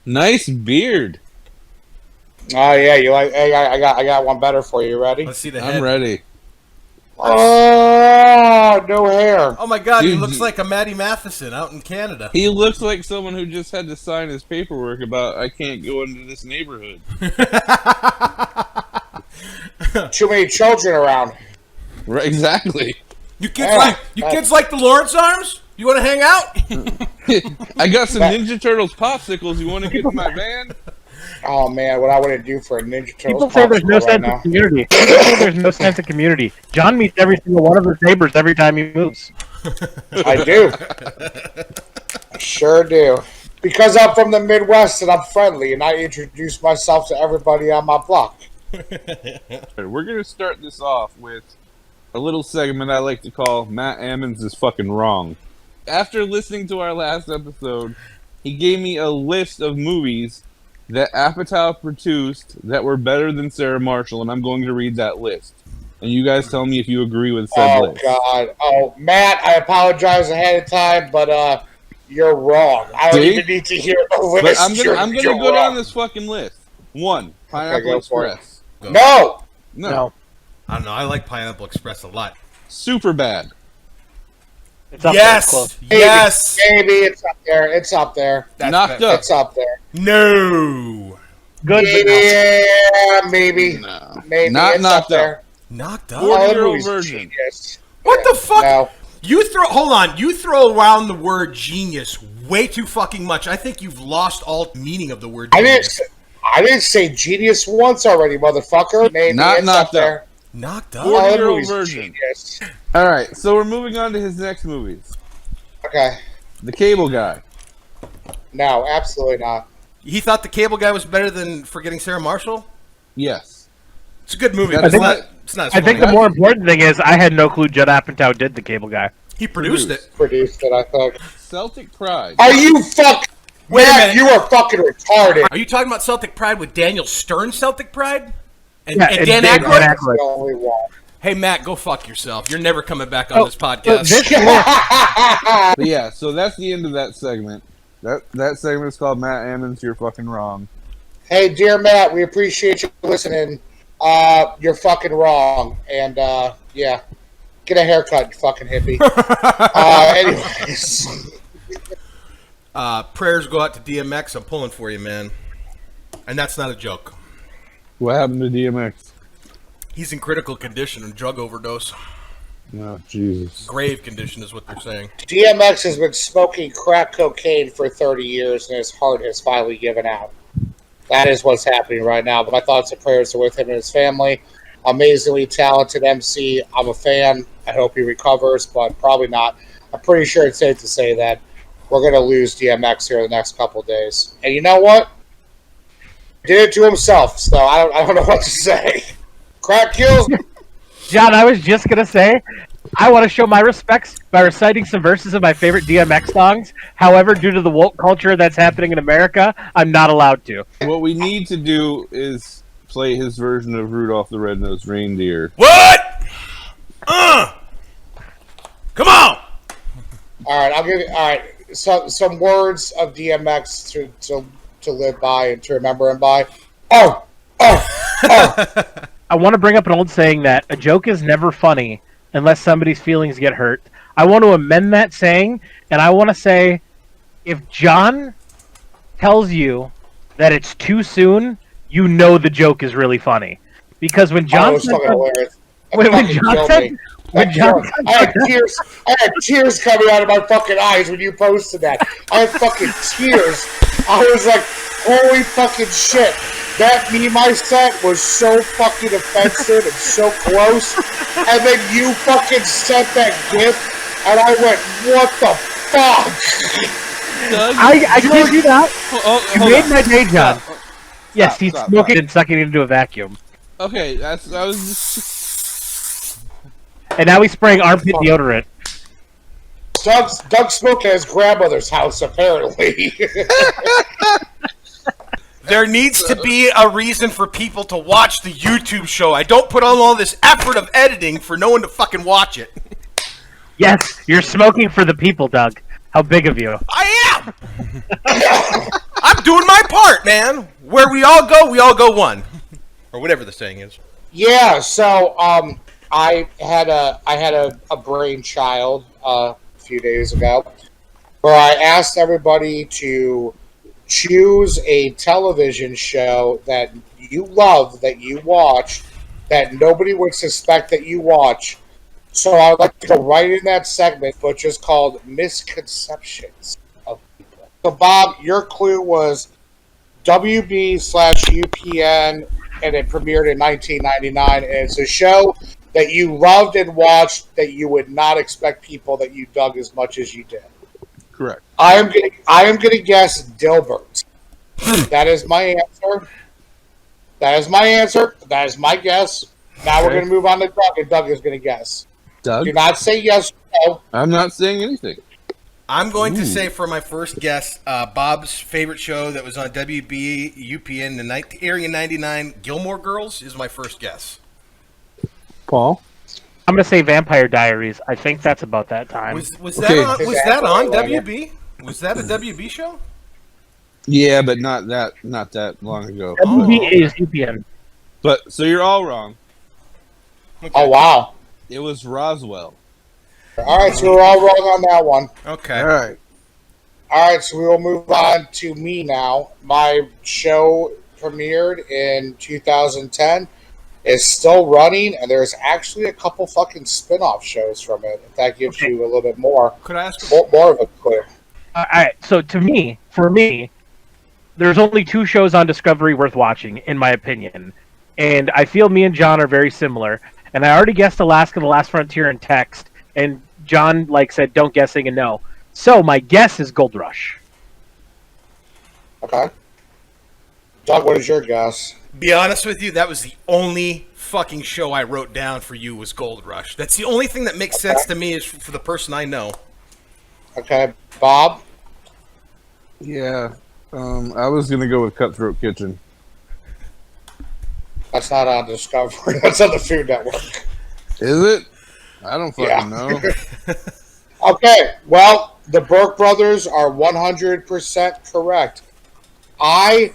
Nice beard. Oh yeah, you like? Hey, I got one better for you. Ready? Let's see the head. I'm ready. Oh, no hair. Oh my god, he Dude, looks like a Matty Matheson out in Canada. He looks like someone who just had to sign his paperwork about I can't go into this neighborhood. Too many children around. Right, exactly. You kids like the Lawrence arms? You want to hang out? I got some Ninja Turtles popsicles. You want to get in my van? Oh man, what I want to do for a Ninja Turtles. People say there's no sense of community. People say there's no sense of community. John meets every single one of his neighbors every time he moves. I do. I sure do. Because I'm from the Midwest and I'm friendly and I introduce myself to everybody on my block. We're going to start this off with a little segment I like to call Matt Ammons is fucking wrong. After listening to our last episode, he gave me a list of movies that Apatow produced that were better than Sarah Marshall, and I'm going to read that list. And you guys tell me if you agree with said list. Oh, God. Oh, Matt, I apologize ahead of time, but you're wrong. I don't even need to hear the list. But I'm gonna go down this fucking list. 1, Pineapple Express. No! No. I don't know, I like Pineapple Express a lot. Super bad. It's up Yes! Yes! Maybe it's up there. It's up there. Knocked Up. It's up there. No! Good, but no. Yeah, maybe. No. Maybe Not it's Knocked up there. Knocked Up? 40-year-old version. Genius. What the fuck? No. Hold on, you throw around the word genius way too fucking much. I think you've lost all meaning of the word genius. I didn't say genius once already, motherfucker. Maybe Not it's Knocked up there. Knocked Up? 40-year-old version. Genius. Alright, so we're moving on to his next movies. Okay. The Cable Guy. No, absolutely not. He thought The Cable Guy was better than Forgetting Sarah Marshall? Yes. It's a good movie. I But think- it's not as I think funny. the more important thing is I had no clue Judd Apatow did The Cable Guy. He produced it. Produced it, I think. Celtic Pride. Are you fuck? Wait a Matt, minute. you are fucking retarded. Are you talking about Celtic Pride with Daniel Stern Celtic Pride? And, Yeah, and Dan Dan Aykroyd? Aykroyd. The only one. Hey, Matt, go fuck yourself. You're never coming back on this podcast. But yeah, so that's the end of that segment. That segment is called Matt Ammons, You're Fucking Wrong. Hey, dear Matt, we appreciate you listening. You're fucking wrong. And, yeah. Get a haircut, you fucking hippie. Anyways. Prayers go out to DMX. I'm pulling for you, man. And that's not a joke. What happened to DMX? He's in critical condition and drug overdose. Oh, Jesus. Grave condition is what they're saying. DMX has been smoking crack cocaine for 30 years and his heart has finally given out. That is what's happening right now. But my thoughts and prayers are with him and his family. Amazingly talented MC. I'm a fan. I hope he recovers, but probably not. I'm pretty sure it's safe to say that we're going to lose DMX here in the next couple of days. And you know what? He did it to himself, so I don't know what to say. Crack kills. John, I was just going to say, I want to show my respects by reciting some verses of my favorite DMX songs. However, due to the woke culture that's happening in America, I'm not allowed to. What we need to do is play his version of Rudolph the Red-Nosed Reindeer. What? Come on! All right, I'll give you. All right, some words of DMX to live by and to remember him by. Oh. I want to bring up an old saying that a joke is never funny unless somebody's feelings get hurt. I want to amend that saying, and I want to say, if John tells you that it's too soon, you know the joke is really funny. Because when John said, I had tears coming out of my fucking eyes when you posted that. I had fucking tears. I was like, holy fucking shit. That meme I sent was so fucking offensive and so gross. And then you fucking sent that gif, and I went, what the fuck? Doug, I give you that. You made my day, John. Yes, he's Stop. smoking and sucking it into a vacuum. Okay, that was just... And now he's spraying armpit deodorant. Doug smoked at his grandmother's house, apparently. There needs to be a reason for people to watch the YouTube show. I don't put on all this effort of editing for no one to fucking watch it. Yes, you're smoking for the people, Doug. How big of you? I am! I'm doing my part, man. Where we all go one, or whatever the saying is. Yeah, so I had a brainchild a few days ago where I asked everybody to choose a television show that you love, that you watch, that nobody would suspect that you watch. So I would like to go right in that segment, which is called Misconceptions of People. So Bob, your clue was WB/UPN, and it premiered in 1999. And it's a show that you loved and watched that you would not expect people that you dug as much as you did. Correct. I am gonna guess Dilbert. That is my answer. That is my answer. That is my guess. Now we're gonna move on to Doug, and Doug is gonna guess. Doug? Do not say yes or no. I'm not saying anything. I'm going to say for my first guess, Bob's favorite show that was on WB UPN airing in '99, Gilmore Girls, is my first guess. Paul? I'm gonna say Vampire Diaries. I think that's about that time. Was Okay. that on WB? Was that a WB show? Yeah, but not that long ago. WB is UPN. But so you're all wrong. Okay. Oh wow! It was Roswell. All right, so we're all wrong on that one. Okay. All right. All right, so we will move on to me now. My show premiered in 2010. Is still running, and there's actually a couple fucking spin-off shows from it. If that gives you a little bit more, Could I ask? more of a clue. All right. So for me, there's only 2 shows on Discovery worth watching, in my opinion, and I feel me and John are very similar. And I already guessed Alaska: The Last Frontier in text, and John said don't guessing and no. So my guess is Gold Rush. Okay, Doug, what is your guess? Be honest with you, that was the only fucking show I wrote down for you was Gold Rush. That's the only thing that makes sense to me is for the person I know. Okay, Bob. Yeah. I was gonna go with Cutthroat Kitchen. That's not on Discovery. That's on the Food Network. Is it? I don't fucking know. Okay, well, the Burke brothers are 100% correct. I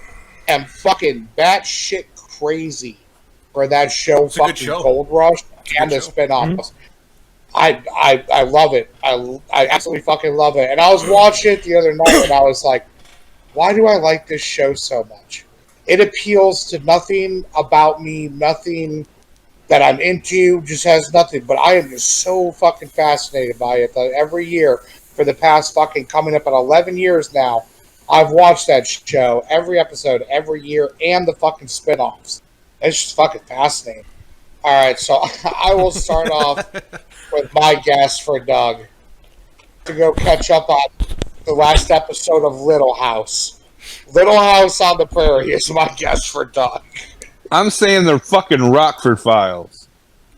am fucking batshit crazy for that show, It's a good fucking show. Gold Rush and the show. spin-offs. I love it. I absolutely fucking love it. And I was watching it the other night, and I was like, why do I like this show so much? It appeals to nothing about me, nothing that I'm into, just has nothing. But I am just so fucking fascinated by it that every year for the past fucking coming up at 11 years now, I've watched that show, every episode, every year, and the fucking spin-offs. It's just fucking fascinating. All right, so I will start off with my guess for Doug to go catch up on the last episode of Little House. Little House on the Prairie is my guess for Doug. I'm saying the fucking Rockford Files.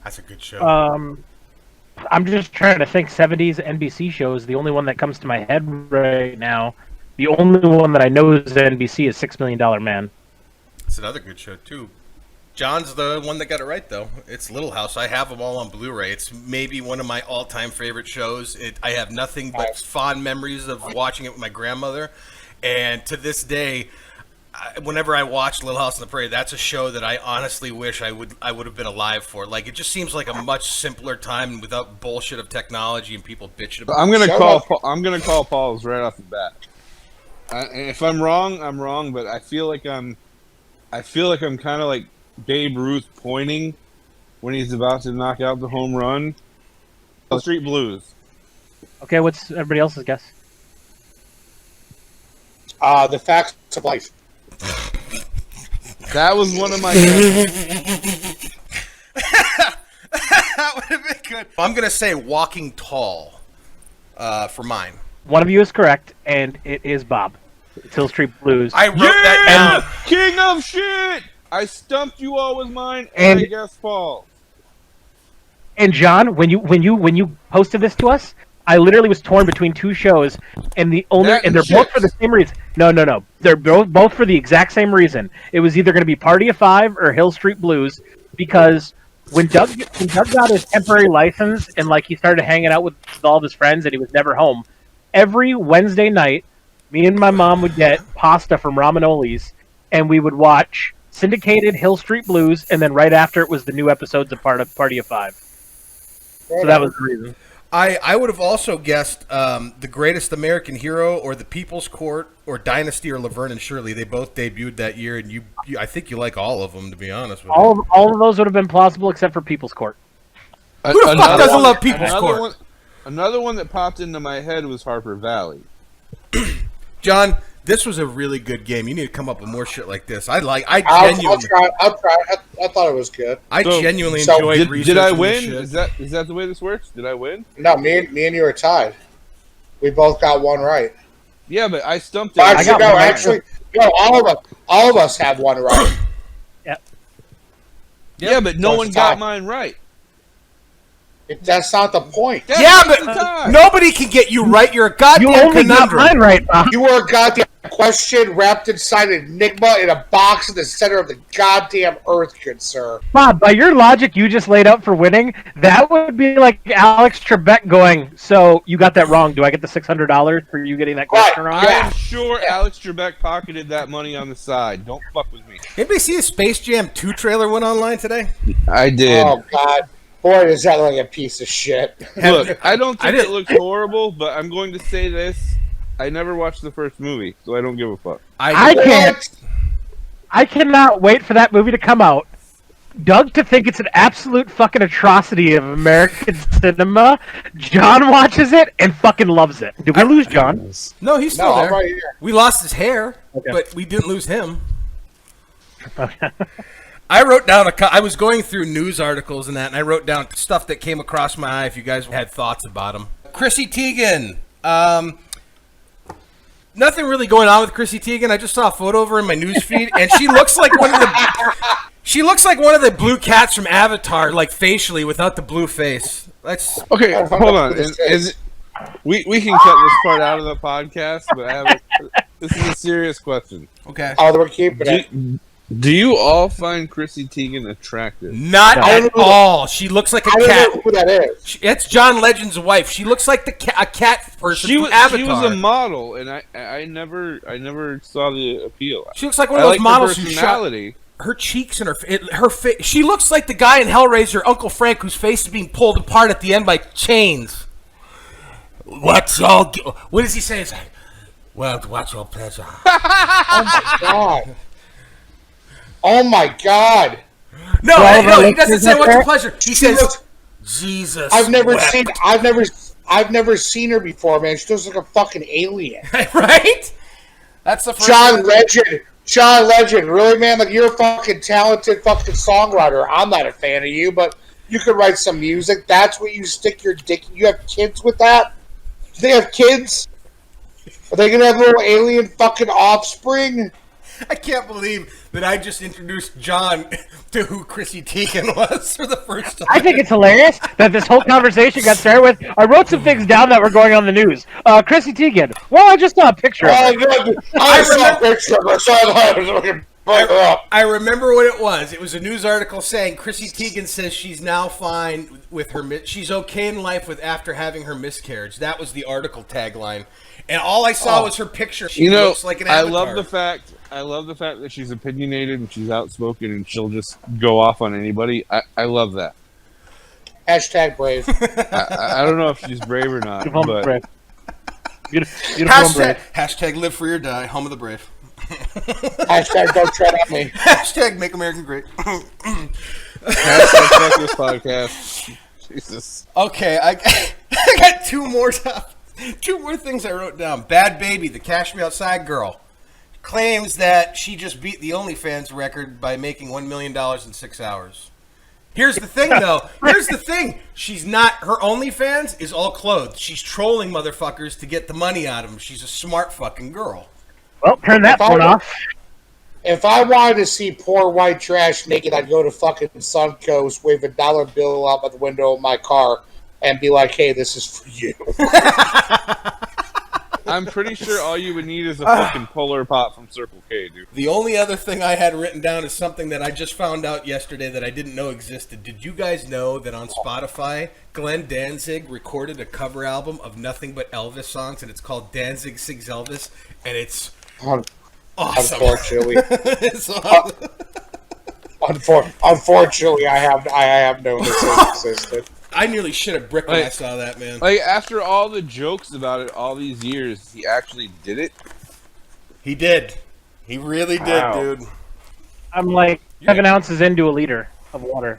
That's a good show. I'm just trying to think 70s NBC shows. The only one that comes to my head right now, the only one that I know is NBC is $6 Million Man. It's another good show too. John's the one that got it right though. It's Little House. I have them all on Blu-ray. It's maybe one of my all-time favorite shows. I have nothing but fond memories of watching it with my grandmother, and to this day, whenever I watch Little House on the Prairie, that's a show that I honestly wish I would have been alive for. Like, it just seems like a much simpler time without bullshit of technology and people bitching about. I'm gonna call Paul's right off the bat. If I'm wrong, I'm wrong. But I feel like I'm kind of like Babe Ruth pointing when he's about to knock out the home run. The Street Blues. Okay, what's everybody else's guess? The Facts of Life. That was one of my guesses. That would have been good. I'm gonna say Walking Tall for mine. One of you is correct, and it is Bob. It's Hill Street Blues. I wrote that down. King of shit! I stumped you all with mine, And- and I guessed Paul. And John, when you posted this to us, I literally was torn between 2 shows, and they're both for the same reason. No, they're both for the exact same reason. It was either going to be Party of 5 or Hill Street Blues, because when Doug got his temporary license and he started hanging out with all of his friends and he was never home, every Wednesday night me and my mom would get pasta from Ramonoli's, and we would watch syndicated Hill Street Blues, and then right after it was the new episodes of Party of Five. So that was the reason. I would have also guessed The Greatest American Hero or The People's Court or Dynasty or Laverne and Shirley. They both debuted that year, and you I think you like all of them, to be honest with you. All of those would have been plausible except for People's Court. Who the fuck doesn't love People's Court? Another one that popped into my head was Harper Valley. John, this was a really good game. You need to come up with more shit like this. I'll try. I'll try. I thought it was good. I genuinely enjoyed researching. Did I win? This Is that the way this works? Did I win? No, me and you are tied. We both got one right. Yeah, but I stumped it. Actually, all of us have one right. Yeah, but no one got mine right. That's not the point. Yeah, but nobody can get you right. You're a goddamn You only conundrum. got mine right, Bob. You were a goddamn question wrapped inside an enigma in a box in the center of the goddamn earth, good sir. Bob, by your logic you just laid out for winning, that would be like Alex Trebek going, so you got that wrong. Do I get the $600 for you getting that question wrong? I am sure Alex Trebek pocketed that money on the side. Don't fuck with me. Anybody see the Space Jam 2 trailer went online today? I did. Oh, God. Boy, does that look like a piece of shit. Look, I don't think it looks horrible, but I'm going to say this. I never watched the first movie, so I don't give a fuck. I cannot wait for that movie to come out. Doug to think it's an absolute fucking atrocity of American cinema. John watches it and fucking loves it. Did we lose John? No, he's still there. I'm right here. We lost his hair, Okay. but we didn't lose him. I wrote down I was going through news articles and that, and I wrote down stuff that came across my eye if you guys had thoughts about them. Chrissy Teigen. Nothing really going on with Chrissy Teigen. I just saw a photo of her in my news feed, and she looks like one of the blue cats from Avatar, like facially, without the blue face. That's okay. Hold on. We can cut this part out of the podcast, but this is a serious question. okay. Oh, we're keeping it. Do you all find Chrissy Teigen attractive? Not at all. She looks like a cat. I don't know who that is. It's John Legend's wife. She looks like a cat person from Avatar. She was a model, and I never saw the appeal. She looks like one of those models her who personality. her cheeks and her face. She looks like the guy in Hellraiser, Uncle Frank, whose face is being pulled apart at the end by chains. What's all? What does he say? It's like, well, what's your pleasure? Oh, my God. Oh, my God. No, he doesn't say what's your pleasure. He says, Jesus. I've never wept. I've never seen her before, man. She looks like a fucking alien. Right? That's the first John Legend, really, man? Like, you're a fucking talented fucking songwriter. I'm not a fan of you, but you could write some music. That's what you stick your dick. You have kids with that? Do they have kids? Are they gonna have little alien fucking offspring? I can't believe that I just introduced John to who Chrissy Teigen was for the first time. I think it's hilarious that this whole conversation got started with, I wrote some things down that were going on the news. Chrissy Teigen. Well, I just saw a picture of her. I saw a picture of her, so I was looking her up. I remember what it was. It was a news article saying Chrissy Teigen says she's now fine with her. She's okay in life after having her miscarriage. That was the article tagline, and all I saw was her picture. She looks like an avatar. I love the fact that she's opinionated and she's outspoken and she'll just go off on anybody. I love that. Hashtag brave. I don't know if she's brave or not, Beautiful but brave. Beautiful brave. Hashtag live free or die. Home of the brave. Hashtag don't tread on me. Hashtag make America great. hashtag fuck this podcast. Jesus. Okay, I got two more things I wrote down. Bad Baby, the Cash Me Outside girl, claims that she just beat the OnlyFans record by making $1 million in 6 hours. Here's the thing, though. She's not. Her OnlyFans is all clothed. She's trolling motherfuckers to get the money out of them. She's a smart fucking girl. Well, turn that phone off. If I wanted to see poor white trash naked, I'd go to fucking Suncoast, wave a dollar bill out by the window of my car, and be like, hey, this is for you. I'm pretty sure all you would need is a fucking Polar Pop from Circle K, dude. The only other thing I had written down is something that I just found out yesterday that I didn't know existed. Did you guys know that on Spotify, Glenn Danzig recorded a cover album of nothing but Elvis songs, and it's called Danzig Sings Elvis, and it's awesome. Unfortunately, It's awesome. unfortunately, I have known this existed. I nearly shit a brick when I saw that, man. Like, after all the jokes about it all these years, he actually did it? He did. He really did, Wow. dude. I'm like 7 ounces into a liter of water.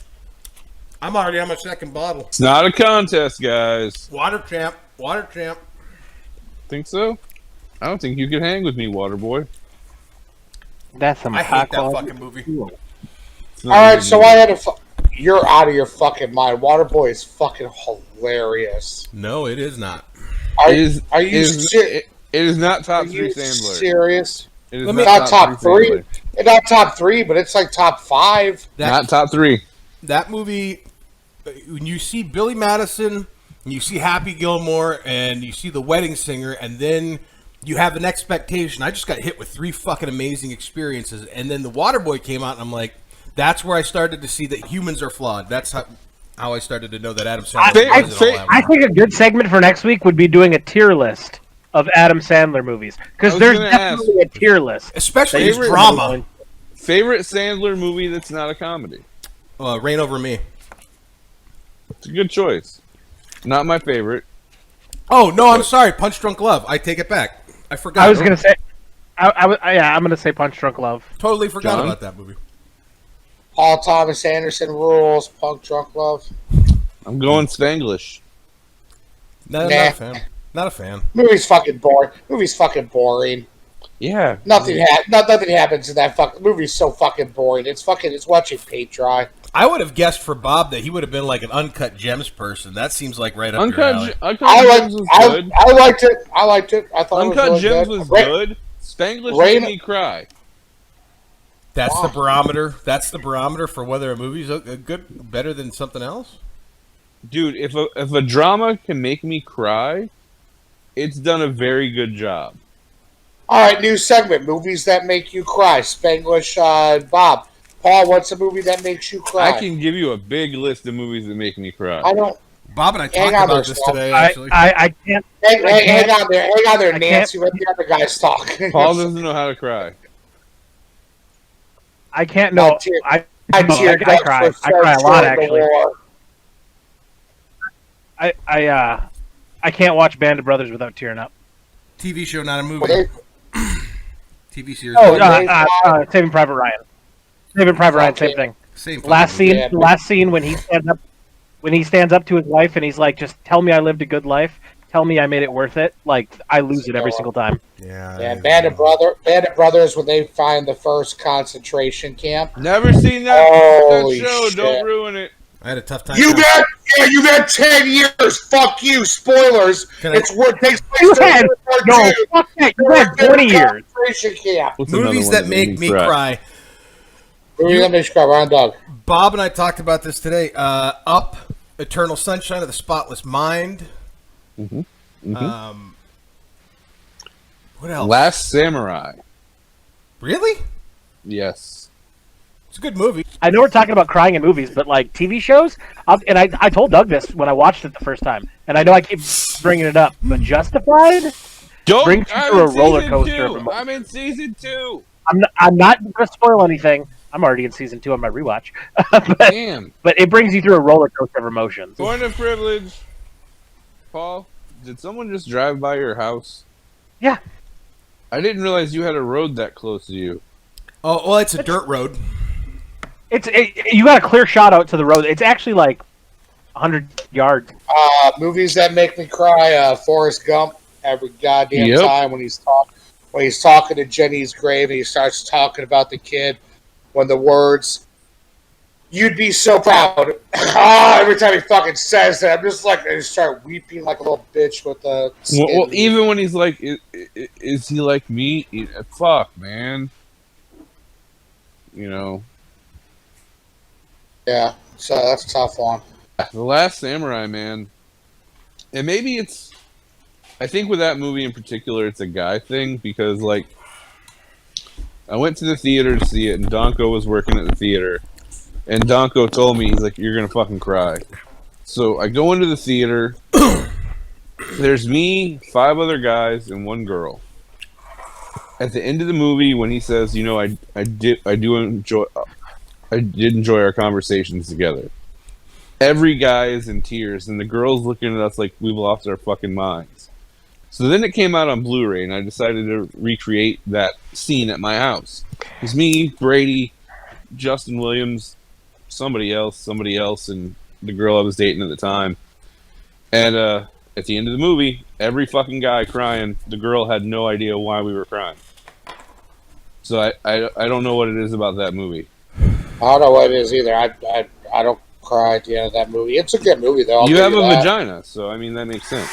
I'm already on my second bottle. It's not a contest, guys. Water champ. Water champ. Think so? I don't think you could hang with me, Waterboy. That's some I high hate that quality fucking movie. fuel. It's not All right, even so me. I had to. You're out of your fucking mind. Waterboy is fucking hilarious. No, it is not. Are, It is, are you it is, ser- it is not top are 3 you Sandler. serious? It is Let me- Not top three. Sandler. It's not top 3, but it's like top 5. Not top 3. That movie, when you see Billy Madison, and you see Happy Gilmore, and you see The Wedding Singer, and then you have an expectation. I just got hit with 3 fucking amazing experiences, and then The Waterboy came out, and I'm like, that's where I started to see that humans are flawed. That's how I started to know that Adam Sandler wasn't all that I think a good segment for next week would be doing a tier list of Adam Sandler movies, because I was there's gonna definitely a tier list. Especially his Favorite drama. Favorite Sandler movie that's not a comedy? Reign Over Me. It's a good choice. Not my favorite. Oh, no, I'm sorry. Punch Drunk Love. I take it back. I forgot. I was gonna say, I'm gonna say Punch Drunk Love. Totally forgot John? about that movie. Paul Thomas Anderson rules. Punk Drunk Love. I'm going Spanglish. No, Nah. not a fan. Not a fan. Movie's fucking boring. Movie's fucking boring. Yeah. Nothing happens in that fucking movie's so fucking boring. It's watching paint dry. I would have guessed for Bob that he would have been like an Uncut Gems person. That seems like right up your alley. Uncut I Gems was good. liked it. I liked it. I thought Uncut it was really Gems good. was good. Spanglish made me cry. That's the barometer. That's the barometer for whether a movie's a good, better than something else. Dude, if a drama can make me cry, it's done a very good job. All right, new segment: movies that make you cry. Spanglish, Bob, Paul. What's a movie that makes you cry? I can give you a big list of movies that make me cry. I don't. Bob and I Hang talked on about there, this Sal. today. Actually, I can't. Hang on there, I Nancy. Let the other guys talk. Paul doesn't know how to cry. I can't. No, I teared I up cry. for I cry a Star lot Trek The actually. War. I can't watch Band of Brothers without tearing up. TV show, not a movie. Well, TV series. Oh, they- Saving Private Ryan. Saving Private Ryan, same thing. Same. Last fucking movie. scene, the last scene when he stands up to his wife and he's like, "Just tell me I lived a good life. Tell me I made it worth it." Like I lose it every single time. Yeah. Band of Brothers when they find the first concentration camp. Never seen that Holy show. shit. Don't ruin it. I had a tough time. You got 10 years. Fuck you. Spoilers. Can I- It's what takes place. You in had World no, War II. fuck that. You had 20 years. Concentration camp. What's another movies one that make me cry. Movie that makes you cry. Ron Dog. Bob and I talked about this today. Up, Eternal Sunshine of the Spotless Mind. What else? Last Samurai. Really? Yes. It's a good movie. I know we're talking about crying in movies, but like TV shows, and I told Doug this when I watched it the first time, and I know I keep bringing it up, but Justified brings you I'm through a in roller season coaster two. of emotions. I'm in season 2. I'm not going to spoil anything. I'm already in season 2 on my rewatch, Damn. but it brings you through a roller coaster of emotions. Point of privilege. Paul, did someone just drive by your house? Yeah. I didn't realize you had a road that close to you. Oh, well, it's a dirt road. You got a clear shot out to the road. It's actually like 100 yards. Movies that make me cry. Forrest Gump. Every goddamn Yep. time when he's talking to Jenny's grave and he starts talking about the kid, when the words "you'd be so proud," every time he fucking says that, I'm just like I just start weeping like a little bitch with the. Well, even when he's like, is he like me? Fuck, man. You know. Yeah, so that's a tough one. The Last Samurai, man. And maybe it's I think with that movie in particular, it's a guy thing because, like, I went to the theater to see it, and Donko was working at the theater. And Donko told me, he's like, you're going to fucking cry. So I go into the theater. There's me, 5 other guys, and 1 girl. At the end of the movie, when he says, you know, I did enjoy our conversations together. Every guy is in tears, and the girl's looking at us like we've lost our fucking minds. So then it came out on Blu-ray, and I decided to recreate that scene at my house. It was me, Brady, Justin Williams, somebody else, and the girl I was dating at the time. And at the end of the movie, every fucking guy crying. The girl had no idea why we were crying. So I don't know what it is about that movie. I don't know what it is either. I don't cry at the end of that movie. It's a good movie, though. You have a vagina, so I mean that makes sense.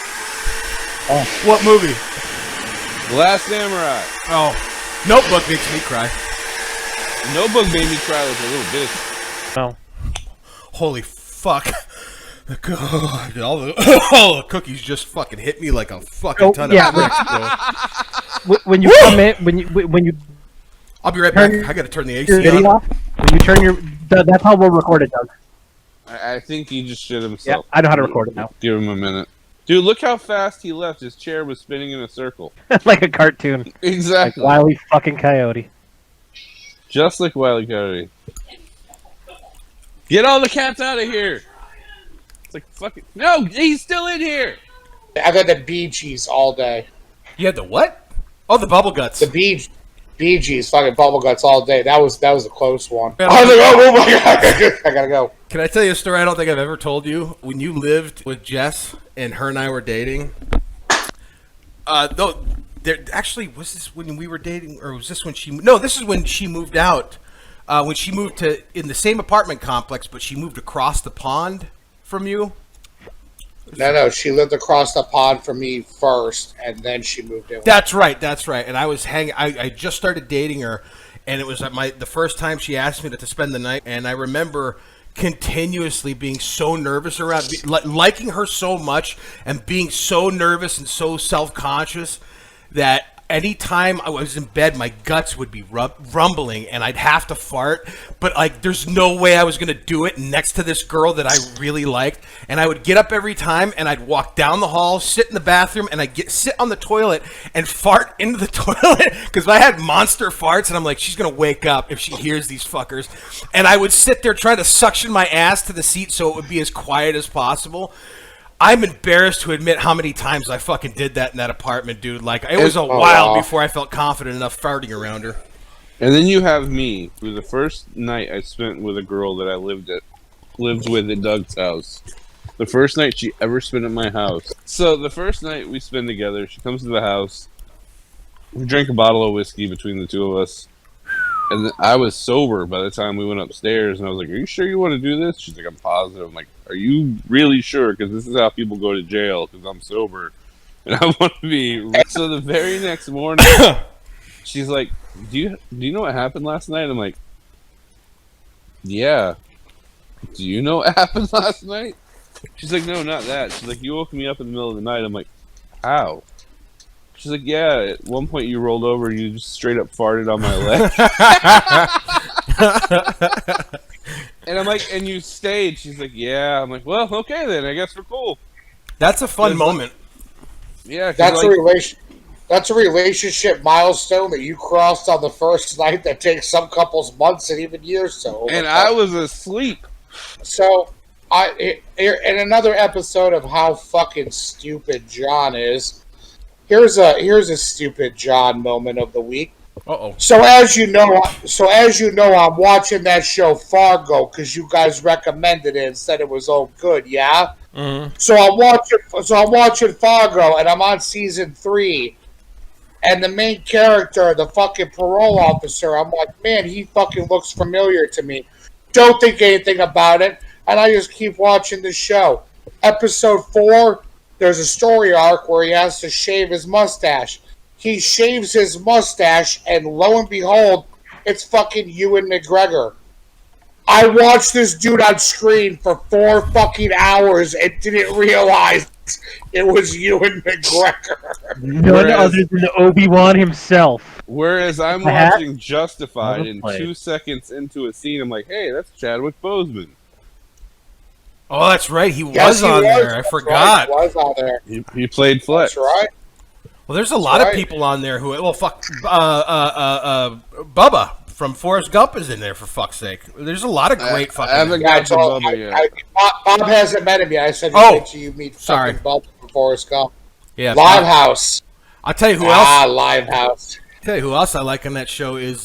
Oh. What movie? The Last Samurai. Oh, Notebook makes me cry. Notebook made me cry like a little bitch. No. Holy fuck. God, all the cookies just fucking hit me like a fucking ton of bricks, bro. When you come in, when you I'll be right back. I gotta turn the AC on. off, when you turn your, that's how we'll record it, Doug. I think he just shit himself. Yeah, I know how to record it now. Give him a minute. Dude, look how fast he left. His chair was spinning in a circle. Like a cartoon. Exactly. Like Wile E. fucking Coyote. Just like Wile E. Coyote. Get all the cats out of here! It's like, fucking... No! He's still in here! I got the Bee Gees all day. You had the what? Oh, the Bubble Guts. The Bee Gees, fucking Bubble Guts all day. That was a close one. Yeah, I was like, oh my god, I gotta go. Can I tell you a story I don't think I've ever told you? When you lived with Jess and her and I were dating, though, there actually was this when we were dating, or was this when she? No, this is when she moved out. When she moved to in the same apartment complex, but she moved across the pond from you. No, she lived across the pond from me first, and then she moved in. That's right. And I was hanging. I just started dating her, and it was the first time she asked me to spend the night, and I remember continuously being so nervous around, liking her so much, and being so nervous and so self-conscious that anytime I was in bed, my guts would be rumbling, and I'd have to fart. But like, there's no way I was gonna do it next to this girl that I really liked. And I would get up every time, and I'd walk down the hall, sit in the bathroom, and I'd sit on the toilet and fart into the toilet because I had monster farts, and I'm like, she's gonna wake up if she hears these fuckers. And I would sit there trying to suction my ass to the seat so it would be as quiet as possible. I'm embarrassed to admit how many times I fucking did that in that apartment, dude. Like, it was a while before I felt confident enough farting around her. And then you have me, who the first night I spent with a girl that I lived with at Doug's house. The first night she ever spent at my house. So the first night we spend together, she comes to the house. We drank a bottle of whiskey between the two of us. And I was sober by the time we went upstairs, and I was like, are you sure you want to do this? She's like, I'm positive. I'm like, are you really sure? Because this is how people go to jail, because I'm sober. And I want to be... So the very next morning, she's like, do you know what happened last night? I'm like, yeah. Do you know what happened last night? She's like, no, not that. She's like, you woke me up in the middle of the night. I'm like, how? She's like, yeah, at one point you rolled over and you just straight up farted on my leg. And I'm like, and you stayed. She's like, yeah. I'm like, well, okay then. I guess we're cool. That's a fun moment. Yeah. That's a relationship milestone that you crossed on the first night that takes some couples months and even years to overcome. And I was asleep. So, in another episode of how fucking stupid John is, here's a stupid John moment of the week. Uh-oh. So as you know, I'm watching that show Fargo because you guys recommended it and said it was all good. Yeah. Mm-hmm. So I'm watching Fargo, and I'm on season 3. And the main character, the fucking parole officer, I'm like, man, he fucking looks familiar to me. Don't think anything about it, and I just keep watching the show. Episode 4, there's a story arc where he has to shave his mustache. He shaves his mustache, and lo and behold, it's fucking Ewan McGregor. I watched this dude on screen for 4 fucking hours and didn't realize it was Ewan McGregor. None other than Obi-Wan himself. Whereas I'm Hat? watching Justified, Never and played. 2 seconds into a scene, I'm like, hey, that's Chadwick Boseman. Oh, that's right. He Yes, was he on there. I That's forgot. Right. He was on there. He played Flex. That's right. Well, there's a lot of people on there who. Well, fuck. Bubba from Forrest Gump is in there, for fuck's sake. There's a lot of great fucking. I haven't got to Bubba yet. Bob hasn't met him yet. I said, wait till you meet fucking Bubba from Forrest Gump. Yeah, Livehouse. I'll tell you who else. Livehouse. Tell you who else I like on that show is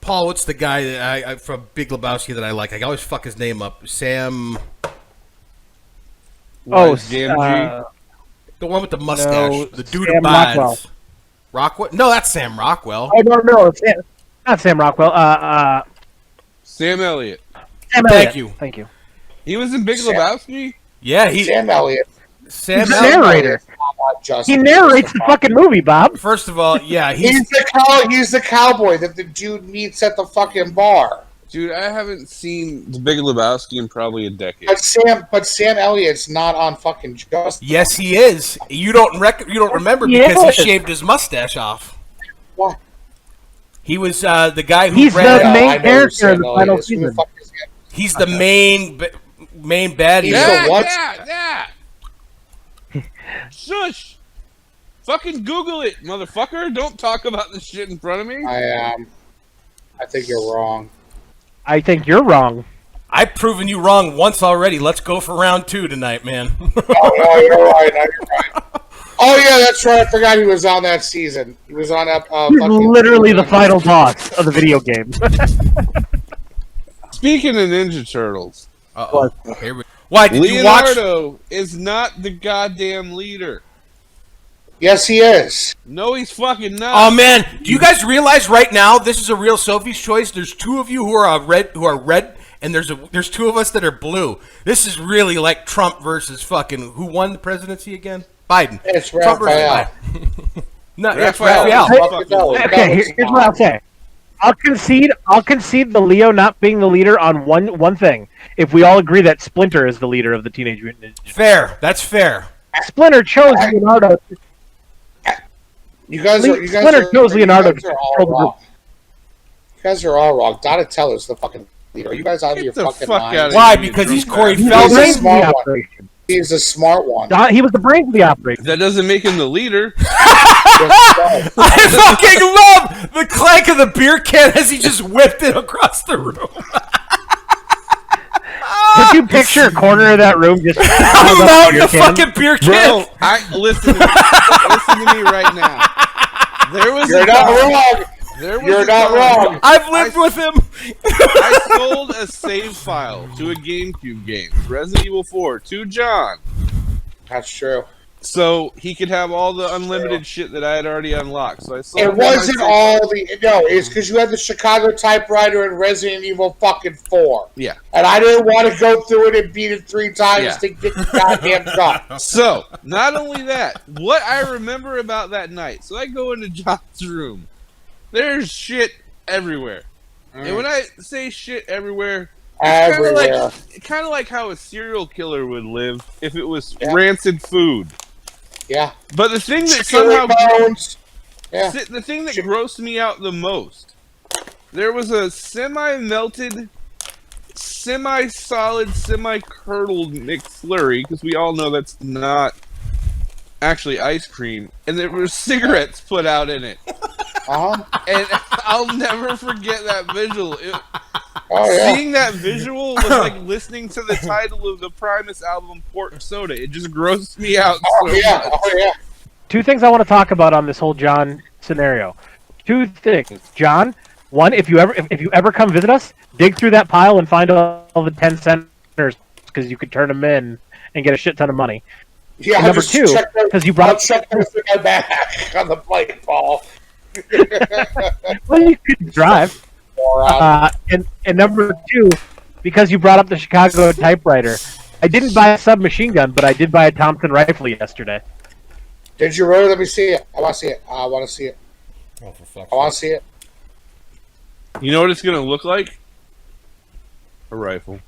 Paul. What's the guy that I from Big Lebowski that I like? I always fuck his name up. Sam. Gamgee. The one with the mustache. No, the dude Sam who binds. Rockwell. Rockwell? No, that's Sam Rockwell. Oh no, not Sam Rockwell. Sam Elliott. Sam Thank Elliott. you. Thank you. He was in Big Lebowski? Yeah, Sam Elliott. Sam He's the Elliott. narrator. He narrates the fucking movie, Bob. First of all, yeah, He's the cowboy that the dude meets at the fucking bar. Dude, I haven't seen The Big Lebowski in probably a decade. But Sam Elliott's not on fucking Justice. Yes, he is. You don't remember because he shaved his mustache off. What? He was the guy who He's the ran. main character in the final season. He's the main baddie. He's Yeah, the what? yeah. Shush! Fucking Google it, motherfucker! Don't talk about this shit in front of me. I think you're wrong. I think you're wrong. I've proven you wrong once already. Let's go for round 2 tonight, man. Oh, no, you're right. No, you're right. Oh, yeah, that's right. I forgot he was on that season. He was on that. He's literally the final boss of the video game. Speaking of Ninja Turtles, Uh-oh. Here we. Why did you watch? Leonardo is not the goddamn leader. Yes, he is. No, he's fucking not. Oh man, do you guys realize right now this is a real Sophie's choice? There's 2 of you who are red, and there's 2 of us that are blue. This is really like Trump versus fucking who won the presidency again? Biden. It's Trump versus Raphael. Biden. No, it's Raphael. Raphael. Okay, here's what I'll say. I'll concede the Leo not being the leader on one thing. If we all agree that Splinter is the leader of the Teenage Mutant Ninja Turtles. Fair. That's fair. Splinter chose Leonardo. You guys Splinter chose Leonardo to You guys are control all the wrong. group. You guys are all wrong. Donatello's the fucking leader. Are you guys out of your the fucking fuck mind? out of Why? here, you Because he's drunk Corey bastard. He was the Feldman. brains of the Smart one. operation. He's a smart one. He was the brains of the operation. That doesn't make him the leader. I fucking love the clank of the beer can as he just whipped it across the room. Could you picture a corner of that room just I'm out in the fucking beer can. Bro, listen to me right now. There was You're a not time- wrong. There was You're a not time wrong. I've lived with him. I sold a save file to a GameCube game, Resident Evil 4, to John, That's true. so he could have all the unlimited shit that I had already unlocked. So I sold It him my wasn't save- all the no. It's because you had the Chicago typewriter in Resident Evil fucking 4, Yeah. and I didn't want to go through it and beat it 3 times Yeah. to get the goddamn gun. So, not only that, what I remember about that night. So I go into John's room. There's shit everywhere. And when I say shit everywhere, Everywhere. kind of like how a serial killer would live if it was Yeah. rancid food. Yeah. But the thing that Chili somehow bones. Yeah. the thing that grossed me out the most, there was a semi-melted, semi-solid, semi-curdled McFlurry, because we all know that's not actually ice cream, and there were cigarettes put out in it. Uh-huh. And I'll never forget that visual. Oh yeah. Seeing that visual was like listening to the title of the Primus album, Port Soda. It just grossed me out Oh so yeah. much. Oh yeah. 2 things I want to talk about on this whole John scenario. 2 things, John. One, if you ever come visit us, dig through that pile and find all the 10 centers because you could turn them in and get a shit ton of money. Yeah. And number 2, because you I'll brought check those in my back on the plate, Paul. well, you could drive. And number 2, because you brought up the Chicago typewriter, I didn't buy a submachine gun, but I did buy a Thompson rifle yesterday. Did you really? Let me see it. I want to see it. I want to see it. Oh, for fuck's I want to see it. You know what it's gonna look like? A rifle.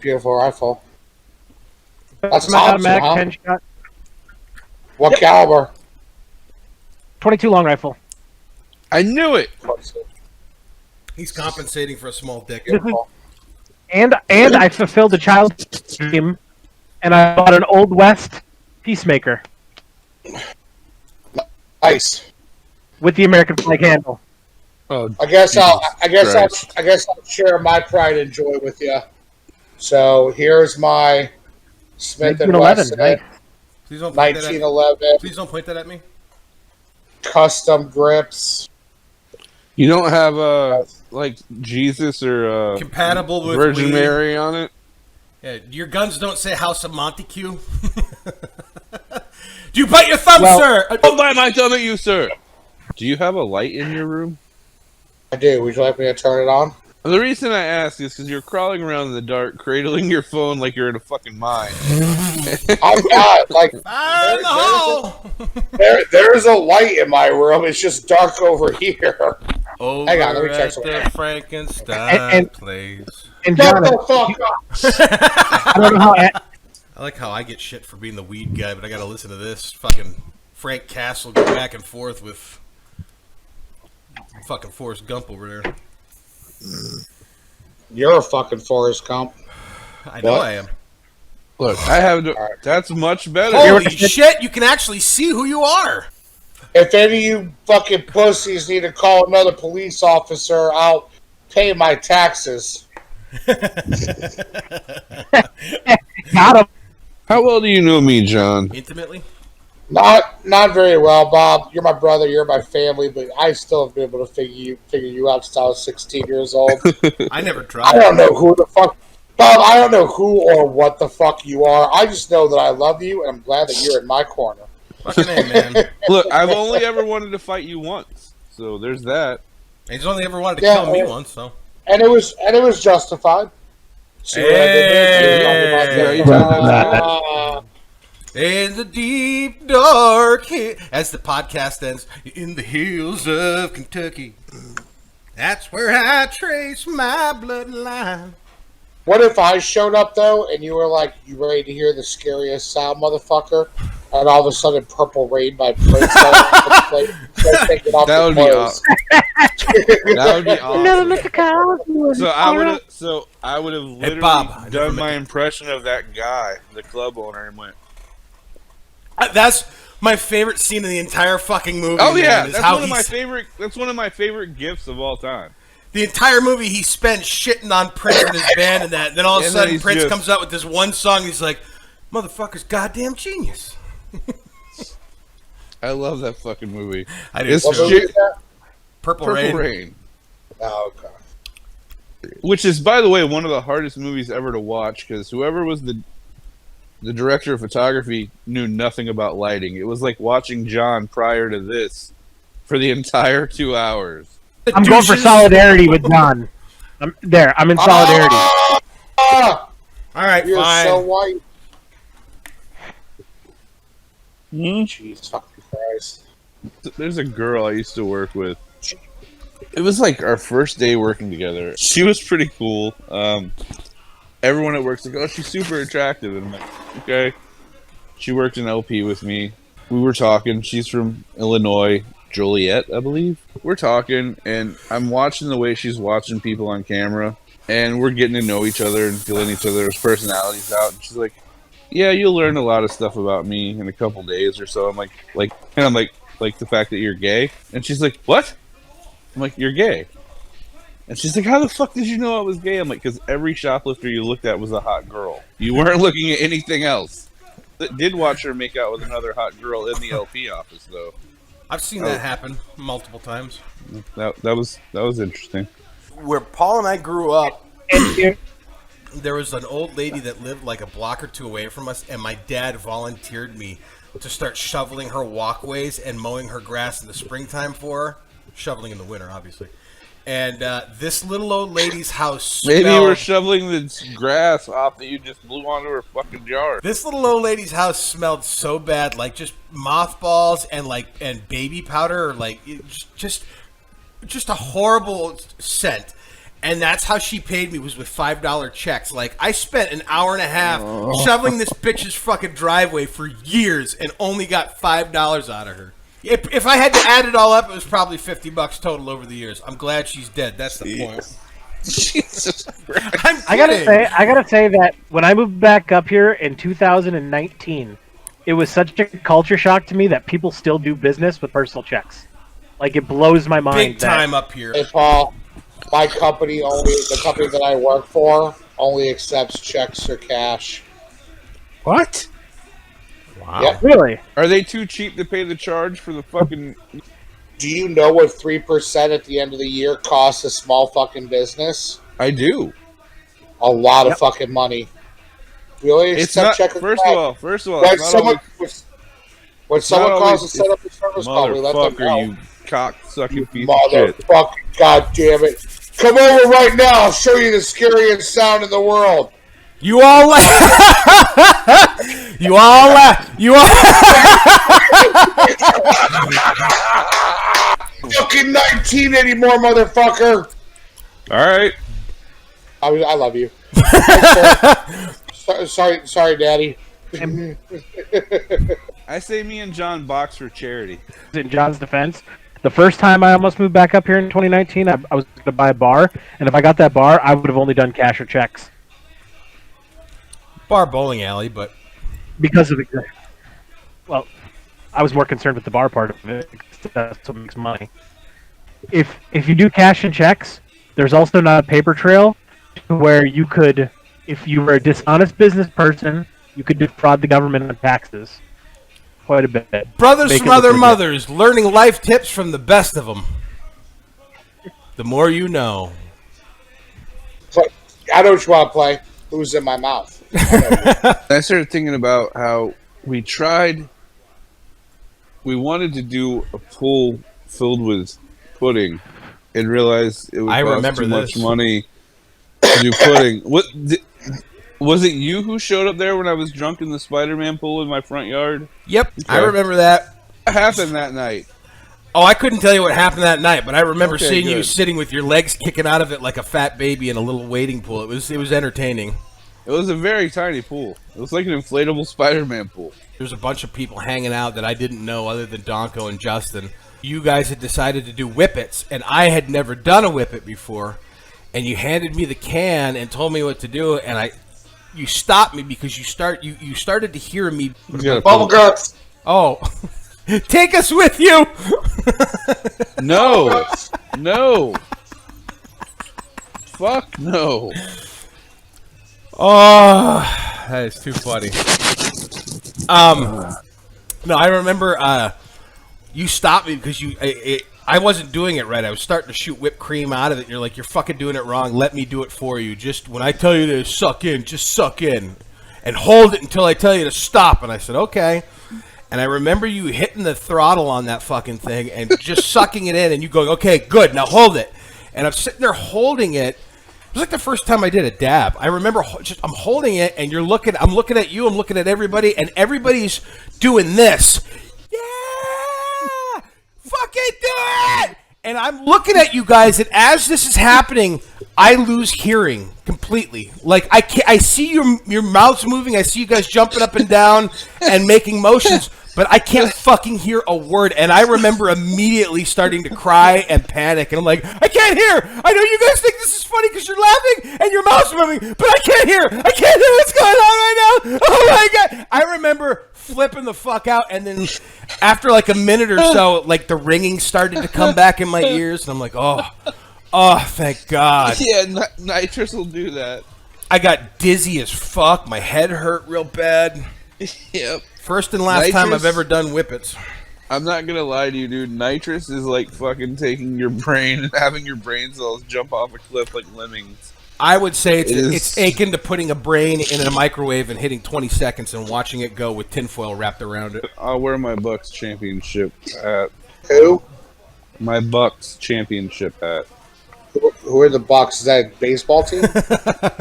Beautiful rifle. That's an automatic option, huh? 10 shot, What caliber? 22 long rifle. I knew it. He's compensating for a small dick. Beautiful. And I fulfilled a child's dream, and I bought an Old West Peacemaker Nice. with the American flag handle. Oh, I guess I'll Christ. share my pride and joy with you. So here's my Smith and 1911, Wesson nice. Please don't point that at me. 1911 Please don't point that at me. custom grips. You don't have like Jesus or Compatible with Virgin weed. Mary on it? Yeah, your guns don't say House of Montague. Do you bite your thumb, Well- sir? Don't bite my thumb at you, sir. Do you have a light in your room? I do. Would you like me to turn it on? The reason I ask is because you're crawling around in the dark, cradling your phone like you're in a fucking mine. I'm not. Like, Fire in the hole! there's a light in my room. It's just dark over here. Over Hang on, let me check at something. the Frankenstein place. And Shut John, the fuck up. I don't know how. I like how I get shit for being the weed guy, but I gotta listen to this fucking Frank Castle go back and forth with fucking Forrest Gump over there. You're a fucking Forrest Gump. I know What? I am. Look, I have. That's much better. Holy shit! You can actually see who you are. If any of you fucking pussies need to call another police officer, I'll pay my taxes. Got him. How well do you know me, John? Intimately. Not very well, Bob. You're my brother. You're my family, but I still have been able to figure you out since I was 16 years old. I never I tried. don't know who the fuck, Bob. I don't know who or what the fuck you are. I just know that I love you, and I'm glad that you're in my corner. Fucking A, man. Look, I've only ever wanted to fight you once, so there's that. He's only ever wanted to Yeah, kill me once, so. And it was justified. See what I did there? Yeah, you Ah. In the deep dark, as the podcast ends, in the hills of Kentucky, that's where I trace my bloodline. What if I showed up though, and you were like, "You ready to hear the scariest sound, motherfucker?" And all of a sudden, "Purple Rain" by Prince. That would be awesome. That would be awesome. So I would have literally Bob, done my impression of that guy, the club owner, and went, That's my favorite scene in the entire fucking movie. "Oh yeah, man, is that's how one of my he's- favorite. That's one of my favorite gifts of all time." The entire movie, he spent shitting on Prince and his band and that. And then all of a And then sudden, he's Prince just- comes out with this one song. And he's like, "Motherfucker's goddamn genius." I love that fucking movie. I do It's What too. movie is that? Purple, Purple Rain. Rain. Oh, okay. Which is, by the way, one of the hardest movies ever to watch because whoever was the director of photography knew nothing about lighting. It was like watching John prior to this for the entire 2 hours. The I'm going for douches. solidarity with John. I'm in solidarity. Ah, All right, you're fine. so white. Hmm? Jeez, fucking Christ. There's a girl I used to work with. It was like our first day working together. She was pretty cool. Everyone at work's like, "Oh, she's super attractive." And I'm like, okay. She worked in LP with me. We were talking. She's from Illinois, Joliet, I believe. We're talking, and I'm watching the way she's watching people on camera. And we're getting to know each other and feeling each other's personalities out. And she's like, "Yeah, you'll learn a lot of stuff about me in a couple days or so." I'm like, the fact that you're gay? And she's like, "What?" I'm like, "You're gay." And she's like, "How the fuck did you know I was gay?" I'm like, "Because every shoplifter you looked at was a hot girl. You weren't looking at anything else." Did watch her make out with another hot girl in the LP office, though. I've seen that happen multiple times. That was interesting. Where Paul and I grew up, And you- there was an old lady that lived like a block or two away from us, and my dad volunteered me to start shoveling her walkways and mowing her grass in the springtime for her. Shoveling in the winter, obviously. And this little old lady's house Maybe you smelled... were shoveling the grass off that you just blew onto her fucking yard. This little old lady's house smelled so bad, like just mothballs and baby powder, or like just a horrible scent. And that's how she paid me, was with $5 checks. Like, I spent an hour and a half shoveling this bitch's fucking driveway for years and only got $5 out of her. If I had to add it all up, it was probably $50 total over the years. I'm glad she's dead. That's the point. Jesus Christ. I gotta say that when I moved back up here in 2019, it was such a culture shock to me that people still do business with personal checks. Like, it blows my mind. Big time up here. Hey, Paul, my company the company that I work for, only accepts checks or cash. What? Wow. Yep. Really? Are they too cheap to pay the charge for the fucking... Do you know what 3% at the end of the year costs a small fucking business? I do. A lot of fucking money. Really? It's not... check or First cash? of all, When it's not someone, always... when someone not calls always- to set up a service call, we let them know. Motherfucker, you cock-sucking piece of shit. Motherfucking goddamn it. Come over right now. I'll show you the scariest sound in the world. You all You all Fucking 19 anymore, motherfucker. All right. I love you. sorry, Daddy. I say me and John box for charity. In John's defense, the first time I almost moved back up here in 2019, I was going to buy a bar, and if I got that bar, I would have only done cash or checks. Bar bowling alley, but Because of well, I was more concerned with the bar part of it. Because that's what makes money. If you do cash and checks, there's also not a paper trail to where you could, if you were a dishonest business person, you could defraud the government on taxes quite a bit. brothers Make from it other look legit. mothers, learning life tips from the best of them. The more you know. I know what you want to play. Who's in my mouth? I started thinking about how we wanted to do a pool filled with pudding and realized it would I cost remember too much this. money to do pudding. Was it you who showed up there when I was drunk in the Spider-Man pool in my front yard? Yep, I Okay. remember that. What happened that night? Oh, I couldn't tell you what happened that night, but I remember Okay, seeing you good. sitting with your legs kicking out of it like a fat baby in a little wading pool. It was entertaining. It was a very tiny pool. It was like an inflatable Spider-Man pool. There's a bunch of people hanging out that I didn't know other than Donko and Justin. You guys had decided to do whippets, and I had never done a whippet before. And you handed me the can and told me what to do, and you stopped me because you started to hear me. You gotta Bubble pull- guts. Oh, take us with you. No, no, fuck no. Oh, that is too funny. No, I remember you stopped me because I wasn't doing it right. I was starting to shoot whipped cream out of it. And you're like, you're fucking doing it wrong. Let me do it for you. Just when I tell you to suck in, just suck in and hold it until I tell you to stop. And I said, okay. And I remember you hitting the throttle on that fucking thing and just sucking it in and you going, okay, good, now hold it. And I'm sitting there holding it. It was like the first time I did a dab. I remember I'm holding it and I'm looking at you, I'm looking at everybody, and everybody's doing this. Yeah! Fucking do it! And I'm looking at you guys, and as this is happening, I lose hearing completely. Like I see your mouths moving, I see you guys jumping up and down and making motions, but I can't fucking hear a word. And I remember immediately starting to cry and panic, and I'm like, I can't hear. I know you guys think this is funny because you're laughing and your mouth's moving, but I can't hear. I can't hear what's going on right now. Oh my god! I remember flipping the fuck out, and then after like a minute or so, like the ringing started to come back in my ears, and I'm like, oh, thank God. Yeah, nitrous will do that. I got dizzy as fuck. My head hurt real bad. Yep. First and last time I've Nitrous- ever done whippets. I'm not gonna lie to you, dude. Nitrous is like fucking taking your brain and having your brain cells jump off a cliff like lemmings. I would say It is- it's akin to putting a brain in a microwave and hitting 20 seconds and watching it go with tinfoil wrapped around it. I'll wear my Bucks championship hat. Who? My Bucks championship hat. Who are the Bucks? Is that a baseball team?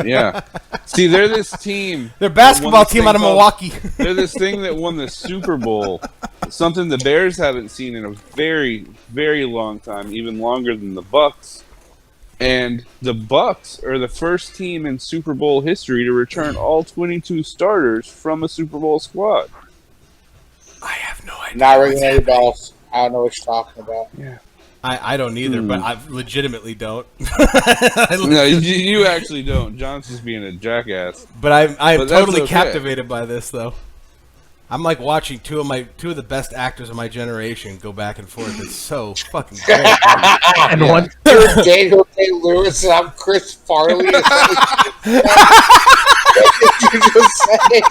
Yeah. See, they're this team. They're a basketball this team thing out of called- Milwaukee. They're this thing that won the Super Bowl. Something the Bears haven't seen in a very, very long time, even longer than the Bucks. And the Bucks are the first team in Super Bowl history to return all 22 starters from a Super Bowl squad. I have no idea. Not ringing any bells. I don't know what you're talking about. Yeah. I don't either, but I legitimately don't. No, you actually don't. John's just being a jackass. But I'm But that's totally okay. captivated by this, though. I'm like watching two of the best actors of my generation go back and forth. It's so fucking great. And one You're Daniel Day-Lewis and I'm Chris Farley. Is that what you just say?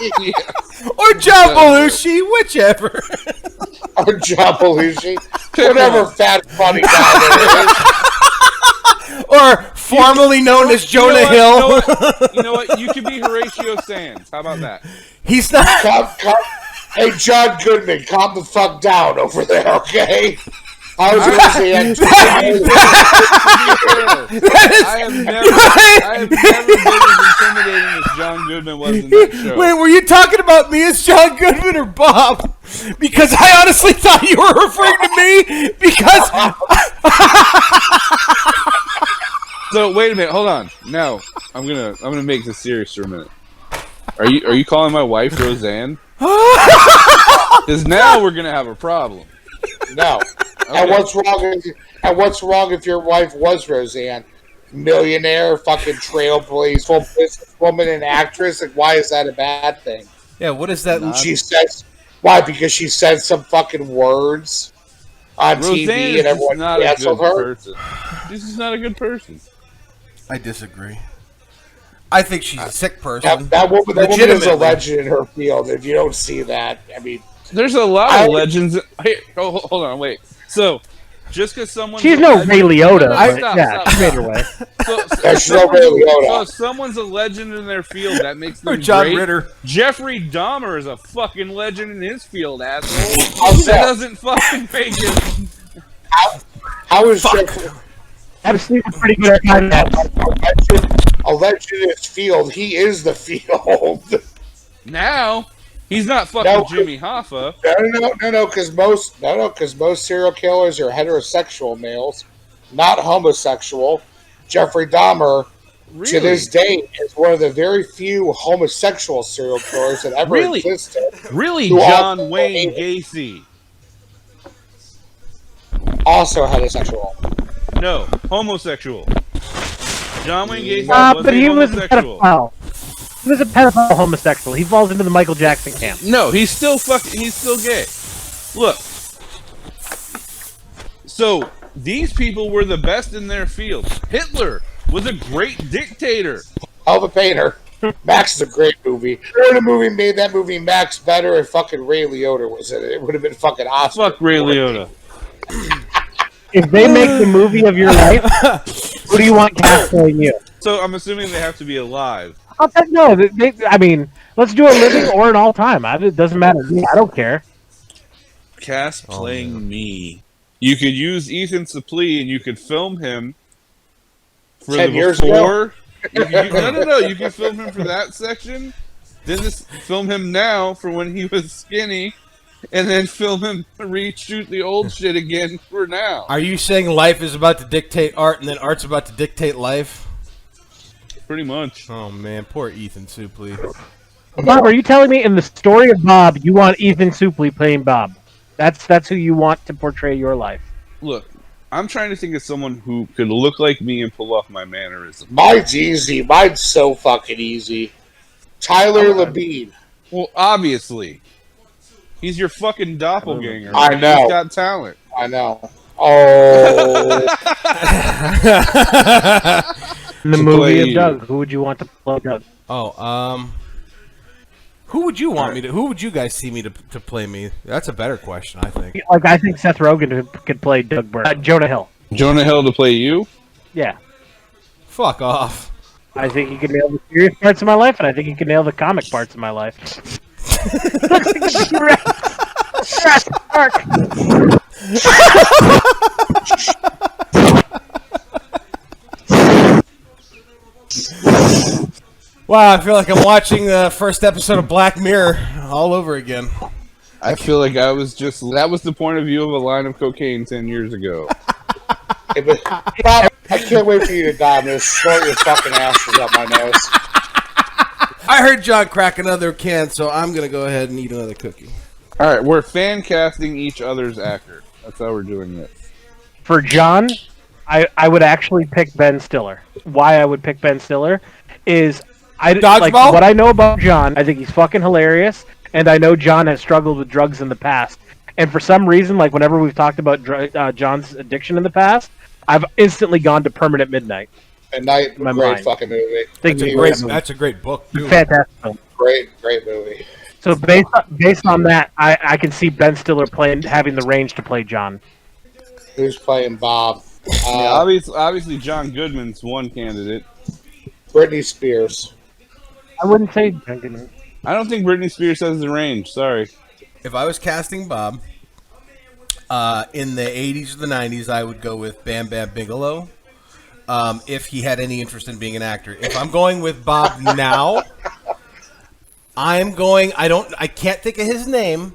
Or John Belushi, whichever. Or John Belushi. Whatever fat funny guy there is. Or formerly known as Jonah Hill. You know what? You could be Horatio Sands. How about that? He's not. Come. Hey, John Goodman, calm the fuck down over there, okay? I was going to say I have never been as intimidating as John Goodman was in that show. Wait, were you talking about me as John Goodman or Bob? Because I honestly thought you were referring to me. Because So wait a minute, hold on. No, I'm gonna make this serious for a minute. Are you calling my wife Roseanne? Because now we're gonna have a problem. no. Okay. And what's wrong if your wife was Roseanne? Millionaire, fucking trailblazer, businesswoman and actress? Like, why is that a bad thing? yeah, what is that? She says, why? Because she said some fucking words on Roseanne TV is and everyone just not a canceled good her? person. This is not a good person. I disagree. I think she's a sick person. That woman is a Legitimately. legend in her field. If you don't see that, I mean, There's a lot of legends. Hey, hold on, wait. So, just because someone's she's a no legend- Ray Liotta. No, but stop, yeah, stop, she made stop. her way. There's no Ray Liotta. So if someone's a legend in their field, that makes them Or John great. Ritter. Jeffrey Dahmer is a fucking legend in his field, asshole. How's That that? doesn't fucking make him. How is Jeffrey Actually, a pretty good at that. a legend in his field? He is the field. Now, he's not fucking No. Jimmy Hoffa. No, because most serial killers are heterosexual males, not homosexual. Jeffrey Dahmer, Really? to this day, is one of the very few homosexual serial killers that ever Really? existed. Really, Who John also Wayne hated- Gacy. Also heterosexual. No, homosexual. John Wayne Gacy was But a he was a homosexual. pedophile. He was a pedophile homosexual. He falls into the Michael Jackson camp. No, he's still gay. Look. So, these people were the best in their field. Hitler was a great dictator. Hell of a painter. Max is a great movie. If the movie made that movie Max better if fucking Ray Liotta was in it, it would have been fucking awesome. Fuck Ray Liotta. If they make the movie of your life, who do you want cast playing you? So, I'm assuming they have to be alive. I'll tell you, no. I mean, let's do a living or an all time. It doesn't matter to me. I don't care. Cast playing me. You could use Ethan Suplee and you could film him for 10 the years before. No. You can film him for that section. Then film him now for when he was skinny. And then film him reshoot the old shit again for now. Are you saying life is about to dictate art and then art's about to dictate life? Pretty much. Oh, man. Poor Ethan Suplee. Bob, are you telling me in the story of Bob, you want Ethan Suplee playing Bob? That's who you want to portray your life. Look, I'm trying to think of someone who could look like me and pull off my mannerisms. Mine's easy. Mine's so fucking easy. Tyler Labine. Well, obviously. He's your fucking doppelganger. I know. He's got talent. I know. Oh. In the To movie play of you. Doug, who would you want to play Doug? Oh, who would you want me to? Who would you guys see me to play me? That's a better question, I think. Like, I think Seth Rogen could play Doug Burke. Jonah Hill. Jonah Hill to play you? Yeah. Fuck off. I think he can nail the serious parts of my life, and I think he can nail the comic parts of my life. Jurassic Park. Wow, I feel like I'm watching the first episode of Black Mirror all over again. I feel like that was the point of view of a line of cocaine 10 years ago. I can't wait for you to die. I'm going to snort your fucking ashes up my nose. I heard John crack another can, so I'm going to go ahead and eat another cookie. All right, we're fan casting each other's actor. That's how we're doing this. For John, I would actually pick Ben Stiller. Why I would pick Ben Stiller is like Dodgeball? what I know about John. I think he's fucking hilarious, and I know John has struggled with drugs in the past. And for some reason, like whenever we've talked about John's addiction in the past, I've instantly gone to Permanent Midnight. Midnight, My great mind. fucking movie. That's a great book, too. Fantastic film. Great movie. So based on that, I can see Ben Stiller having the range to play John. Who's playing Bob? Yeah, obviously, John Goodman's one candidate. Britney Spears. I wouldn't say John Goodman. I don't think Britney Spears has the range. Sorry. If I was casting Bob in the 80s or the 90s, I would go with Bam Bam Bigelow. If he had any interest in being an actor. If I'm going with Bob now, I can't think of his name,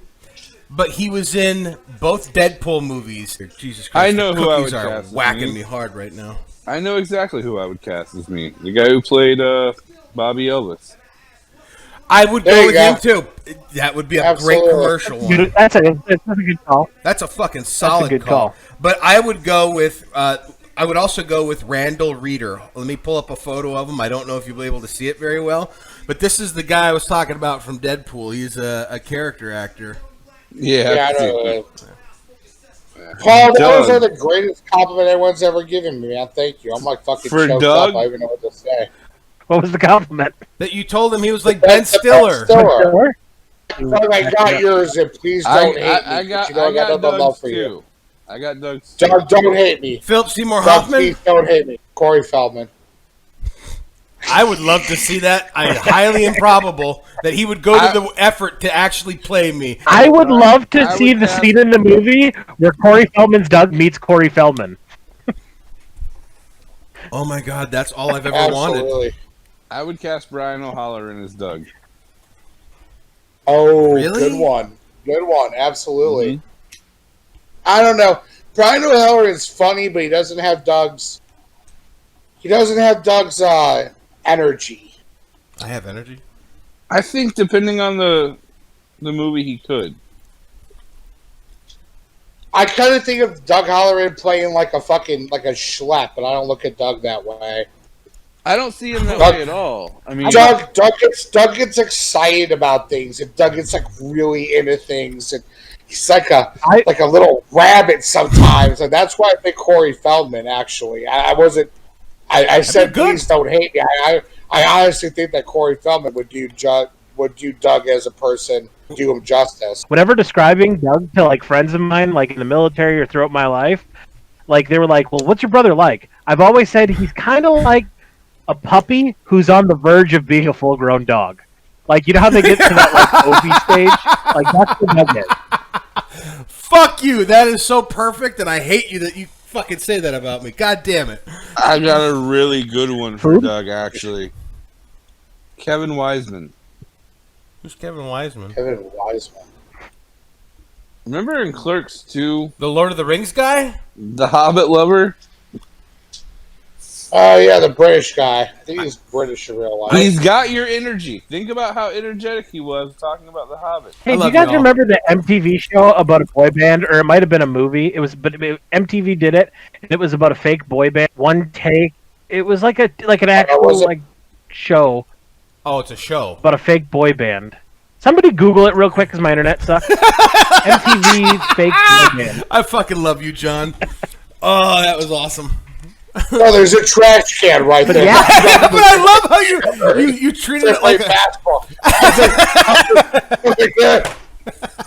but he was in both Deadpool movies. Jesus Christ, I know the who I cookies would are cast as whacking me. me hard right now. I know exactly who I would cast as me. The guy who played Bobby Elvis. I would There go you with go. him too. That would be a Absolutely. great commercial one. That's a good call. That's a fucking solid good call. call. But I would go with. I would also go with Randall Reeder. Let me pull up a photo of him. I don't know if you'll be able to see it very well, but this is the guy I was talking about from Deadpool. He's a character actor. Yeah, I see. know. Paul, those Doug. are the greatest compliment anyone's ever given me, man. Thank you. I'm like fucking For choked Doug? up. I don't even know what to say. What was the compliment? That you told him he was like Ben Stiller. Stiller. Doug, I got yours, and please don't hate me. I got you know, I got nothing but love Doug's for too. you. I got Doug's too. Doug, don't hate me. Philip Seymour Doug, Hoffman. please don't hate me. Corey Feldman. I would love to see that. Highly improbable that he would go to the effort to actually play me. I would love to I see would the cast- scene in the movie where Corey Feldman's Doug meets Corey Feldman. Oh my God, that's all I've ever wanted. Absolutely. I would cast Brian O'Halloran as Doug. Oh, Really? good one. Good one. Absolutely. Mm-hmm. I don't know. Brian O'Halloran is funny, but he doesn't have Doug's. He doesn't have Doug's energy. I have energy. I think depending on the movie, he could. I kind of think of Doug Halloran playing like a schlep, but I don't look at Doug that way. I don't see him that Doug- way at all. I mean, Doug gets excited about things, and Doug gets like really into things, and he's like a little rabbit sometimes, and that's why I think Corey Feldman. Actually, I said good. please don't hate me. I honestly think that Corey Feldman would do Doug as a person, do him justice. Whenever describing Doug to like friends of mine, like in the military or throughout my life, like they were like, "Well, what's your brother like?" I've always said he's kind of like a puppy who's on the verge of being a full-grown dog. Like, you know how they get to that like Obi stage? Like that's what Doug is. Fuck you. That is so perfect, and I hate you that you fucking say that about me. God damn it. I got a really good one for Who? Doug, actually. Kevin Wiseman. Who's Kevin Wiseman? Kevin Wiseman. Remember in Clerks 2, The Lord of the Rings guy? the Hobbit lover? Oh yeah, the British guy. I think he's British in real life. He's got your energy. Think about how energetic he was talking about the Hobbit. Hey, do love you guys y'all. remember the MTV show about a boy band, or it might have been a movie? MTV did it, and it was about a fake boy band. One take. It was like an actual was it? like show Oh, it's a show. about a fake boy band. Somebody Google it real quick because my internet sucks. MTV fake boy band. I fucking love you, John. Oh, that was awesome. Oh, there's a trash can right there. Yeah. But I love how you treated They it play like a... basketball.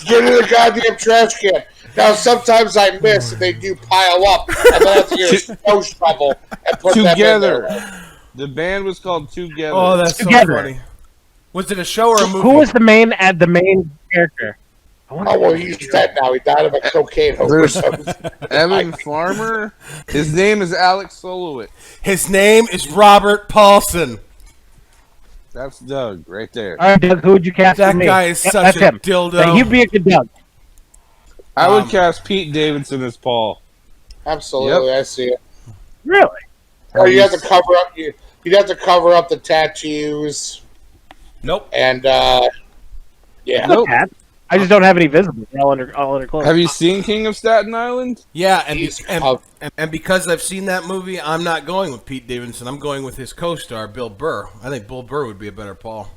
Get in the goddamn trash can. Now, sometimes I miss and they do pile up, and then I have to get a snow shovel and put them in Together. there. The band was called Together. Oh, that's so Together. funny. Was it a show or a movie? Who was the main character? I wonder- Oh, well, he's dead now. He died of a cocaine There's overdose. Evan Farmer. His name is Alex Solowitz. His name is Robert Paulson. That's Doug right there. All right, Doug, who would you cast That for me? guy is Yep, such that's a him. dildo. He'd be a good Doug. I would cast Pete Davidson as Paul. Absolutely, I see it. Really? Or you have to cover up. You'd have to cover up the tattoos. Nope. And yeah. Nope. I just don't have any visible. They're all under clothes. Have you seen King of Staten Island? Yeah, and because I've seen that movie, I'm not going with Pete Davidson. I'm going with his co-star, Bill Burr. I think Bill Burr would be a better Paul.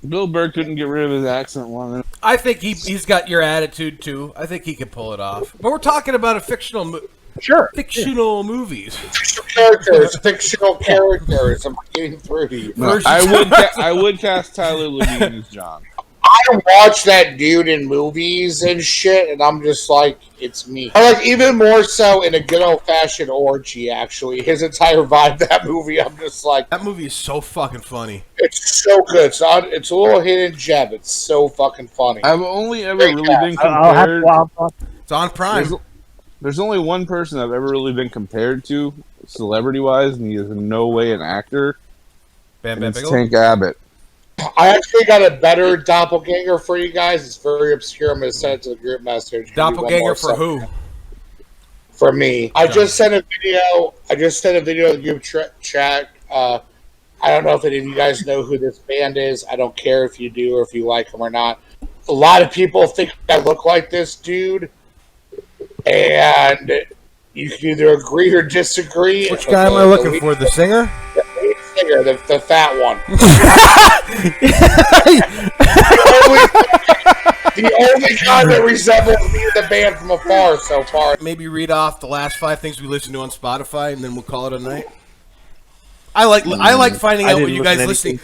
Bill Burr couldn't get rid of his accent long enough. I think he's got your attitude, too. I think he can pull it off. But we're talking about a fictional movies. Fictional characters. I'm getting through to you. No, I would cast Tyler Levine as John. I watch that dude in movies and shit, and I'm just like, it's me. Or like even more so in a good old fashioned orgy. Actually, his entire vibe, that movie, I'm just like, that movie is so fucking funny. It's so good. It's a little hidden gem. It's so fucking funny. I've only ever really been compared. It's on Prime. There's only one person I've ever really been compared to, celebrity-wise, and he is in no way an actor. It's Tank Abbott. I actually got a better doppelganger for you guys. It's very obscure. I'm going to send it to the group message. Doppelganger for who? For me. I just sent a video. to the group chat. I don't know if any of you guys know who this band is. I don't care if you do or if you like them or not. A lot of people think I look like this dude. And you can either agree or disagree. Which guy am I looking for? The singer? Singer, the fat one. the only guy that resembles me in the band from afar so far. Maybe read off the last 5 things we listened to on Spotify, and then we'll call it a night. I like finding out what you guys listening.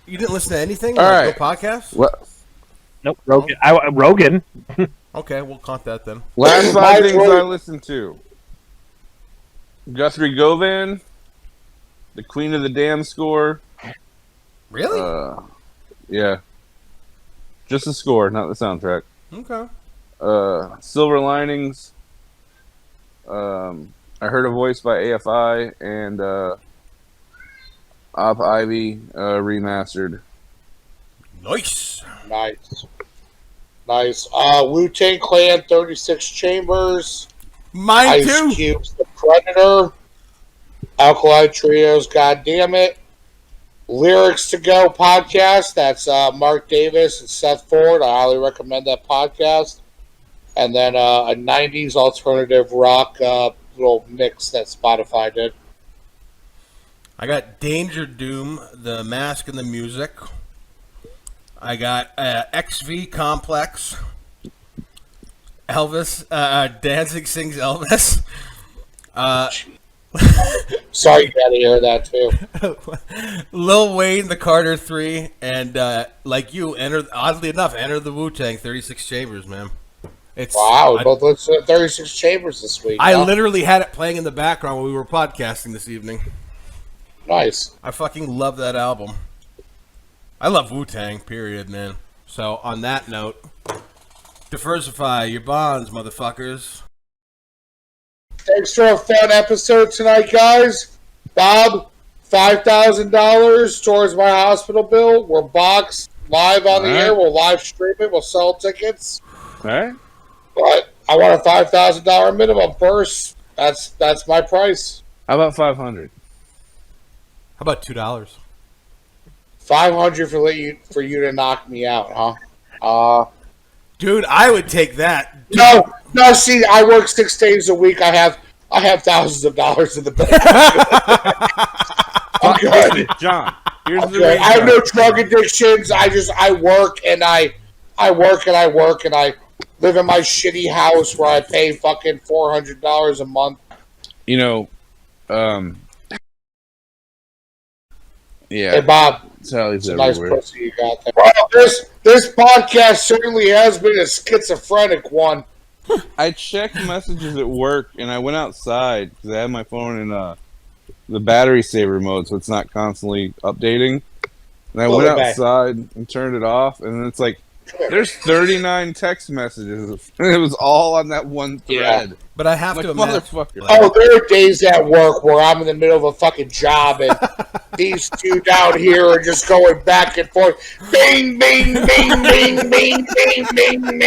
You didn't listen to anything? All right. No podcast? What? Nope. Rogan. Okay, we'll count that then. Last 5 things I listened to. Guthrie Govan, The Queen of the Damned score. Really? Yeah. Just the score, not the soundtrack. Okay. Silver Linings. I Heard a Voice by AFI and Op Ivy remastered. Nice. Wu-Tang Clan, 36 Chambers. Mine Ice too. Cube's The Predator. Alkali Trios, Goddammit. Lyrics to Go podcast. That's Mark Davis and Seth Ford. I highly recommend that podcast. And then a 90s alternative rock little mix that Spotify did. I got Danger Doom, The Mask and the Music. I got XV Complex. Elvis. Danzig sings Elvis. Sorry you had to hear that too. Lil Wayne, The Carter 3, and like you, oddly enough, Enter the Wu-Tang, 36 Chambers, man. Wow, we both listened to 36 Chambers this week. I literally had it playing in the background when we were podcasting this evening. Nice. I fucking love that album. I love Wu-Tang, period, man. So, on that note, diversify your bonds, motherfuckers. Thanks for a fun episode tonight, guys. Bob, $5,000 towards my hospital bill. We're boxed live on the air. We'll live stream it. We'll sell tickets. All right. But I want a $5,000 minimum first. That's my price. How about 500? How about $2? 500 for you to knock me out, huh? Dude, I would take that. Dude. No. See, I work 6 days a week. I have thousands of dollars in the bank. I'm good, John. Here's the reason. I have no drug addictions. I work and I live in my shitty house where I pay fucking $400 a month. You know, yeah. Hey, Bob. Sally's it's a nice everywhere. pussy you got there. Well, this podcast certainly has been a schizophrenic one. I checked messages at work, and I went outside because I had my phone in the battery saver mode, so it's not constantly updating. And I went outside and turned it off, and then it's like, there's 39 text messages. It was all on that one thread. Yeah. But I have to imagine. Motherfucker. Oh, there are days at work where I'm in the middle of a fucking job and these two down here are just going back and forth. Bing, bing, bing, bing, bing, bing, bing, bing,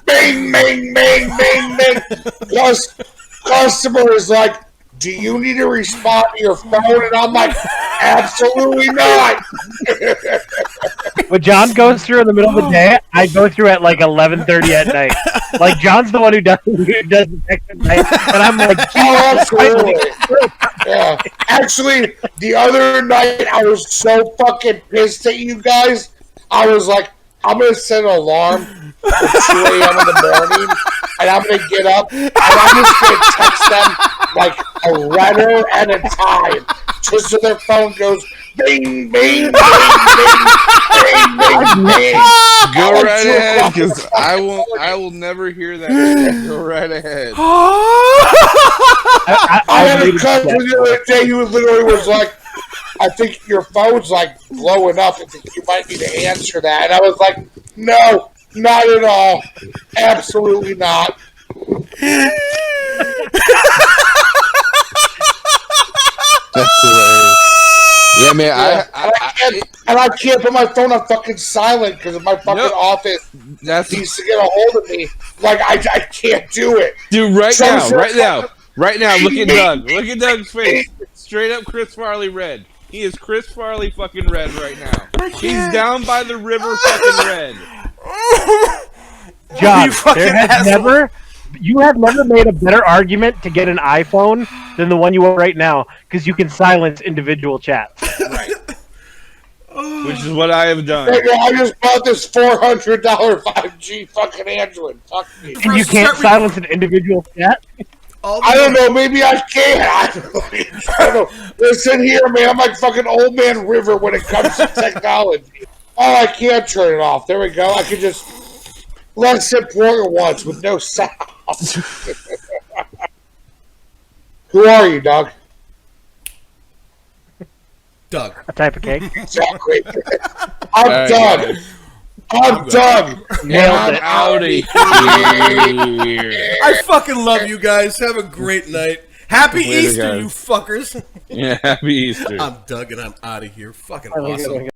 bing, bing, bing, bing, bing. Plus, customer is like, do you need to respond to your phone? And I'm like, absolutely not. When John goes through in the middle of the day, I go through at like 11:30 at night. Like John's the one who does the text at night, and I'm like, Oh, absolutely. Yeah. Actually, the other night I was so fucking pissed at you guys. I was like, I'm gonna set an alarm for 2 a.m. in the morning, and I'm gonna get up, and I'm just gonna text them like a letter at a time, just so their phone goes bing, bing, bing, bing, bing, bing, bing. Go right ahead, because I will never hear that shit. Go right ahead. I had a cousin the other day who literally was like, I think your phone's like blowing up. I think you might need to answer that. And I was like, no, not at all. Absolutely not. That's hilarious. Yeah, man. Yeah. I can't put my phone on fucking silent because my fucking office needs to get a hold of me. Like, I can't do it. Dude, right now, look at Doug. Look at Doug's face. Straight up Chris Farley red. He is Chris Farley fucking red right now. He's down by the river fucking red. John, you have never made a better argument to get an iPhone than the one you want right now, because you can silence individual chats. Right. Which is what I have done. I just bought this $400 5G fucking Android. Fuck me. And you can't silence an individual chat? I don't know. Maybe I can. I don't know. Listen here, man. I'm like fucking old man River when it comes to technology. Oh, I can't turn it off. There we go. I can just less important ones with no sound. Who are you, Doug? Doug. A type of cake? Exactly. I'm Doug. I'm Doug. Nailed it. Out of here. I fucking love you guys. Have a great night. Happy Later, Easter, guys. you fuckers. Yeah, happy Easter. I'm Doug and I'm out of here. Fucking awesome.